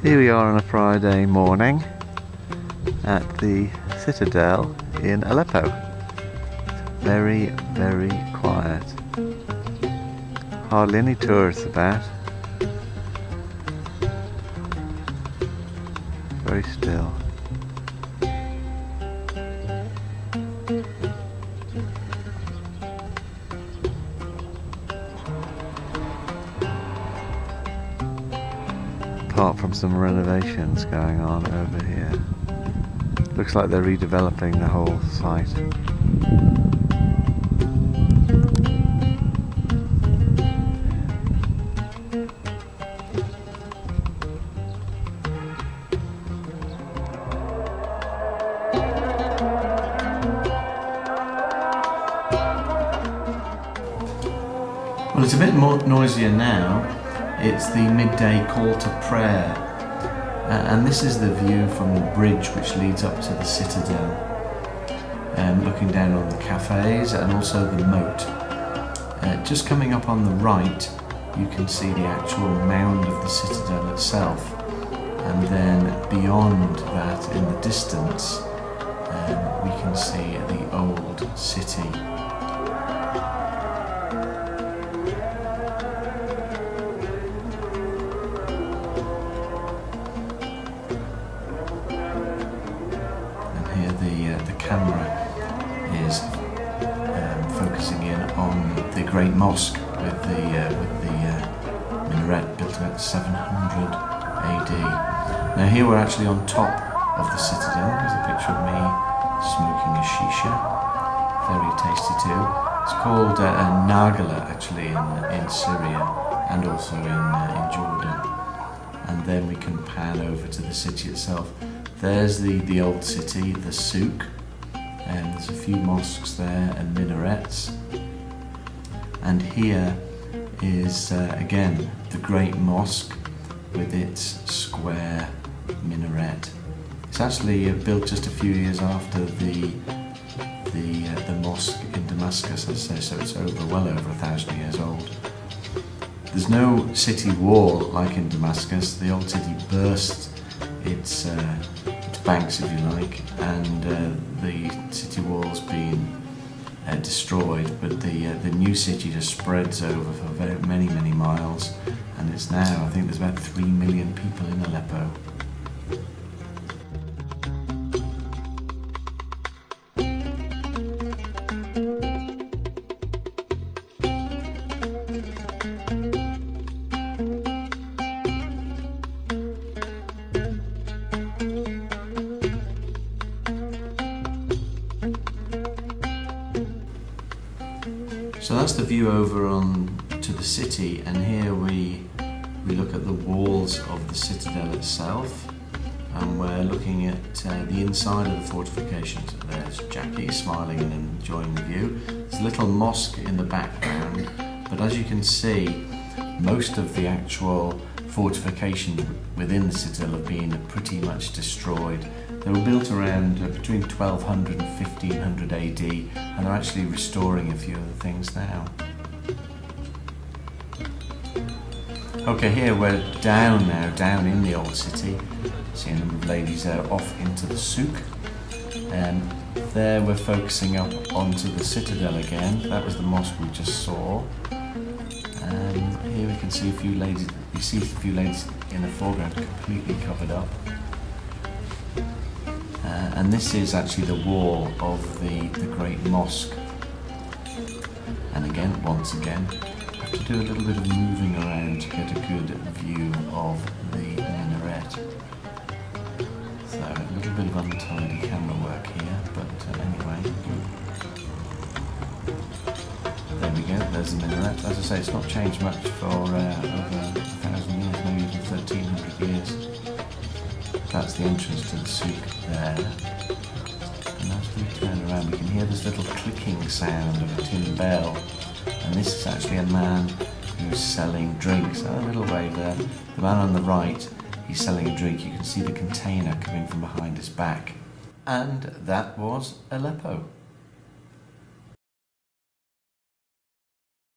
Here we are on a Friday morning at the citadel in Aleppo. Very, very quiet. Hardly any tourists about. Very still. Apart from some renovations going on over here. Looks like they're redeveloping the whole site. Well, it's a bit more noisier now. It's the midday call to prayer, and this is the view from the bridge which leads up to the citadel, looking down on the cafes and also the moat. Just coming up on the right, you can see the actual mound of the citadel itself, and then beyond that, in the distance, we can see the old city. The camera is focusing in on the Great Mosque with the minaret built about 700 AD. Now here we're actually on top of the citadel. There's a picture of me smoking a shisha, very tasty too. It's called a nargile actually in Syria and also in Jordan. And then we can pan over to the city itself. There's the old city, the souk, and there's a few mosques there and minarets. And here is again the Great Mosque with its square minaret. It's actually built just a few years after the mosque in Damascus, I'd say, so it's well over 1,000 years old. There's no city wall like in Damascus. The old city burst its banks, if you like, and the city wall's been destroyed, but the new city just spreads over for many miles, and it's now, I think there's about 3 million people in Aleppo. So that's the view over on to the city, and here we look at the walls of the citadel itself, and we're looking at the inside of the fortifications. There's Jackie smiling and enjoying the view. There's a little mosque in the background, but as you can see, most of the actual fortifications within the citadel have been pretty much destroyed. They were built around between 1200 and 1500 AD, and they're actually restoring a few of the things now. Okay, here we're down in the old city. See a number of ladies there off into the souk. And there we're focusing up onto the citadel again. That was the mosque we just saw. And here we can see a few ladies. You see a few ladies in the foreground completely covered up. And this is actually the wall of the Great Mosque. And again, once again, I have to do a little bit of moving around to get a good view of the minaret. So a little bit of untidy camera work here, but anyway. There we go, there's the minaret. As I say, it's not changed much for over 1,000 years, maybe even 1,300 years. That's the entrance to the souk there. And as we turn around, we can hear this little clicking sound of a tin bell. And this is actually a man who's selling drinks. A little wave there. The man on the right, he's selling a drink. You can see the container coming from behind his back. And that was Aleppo.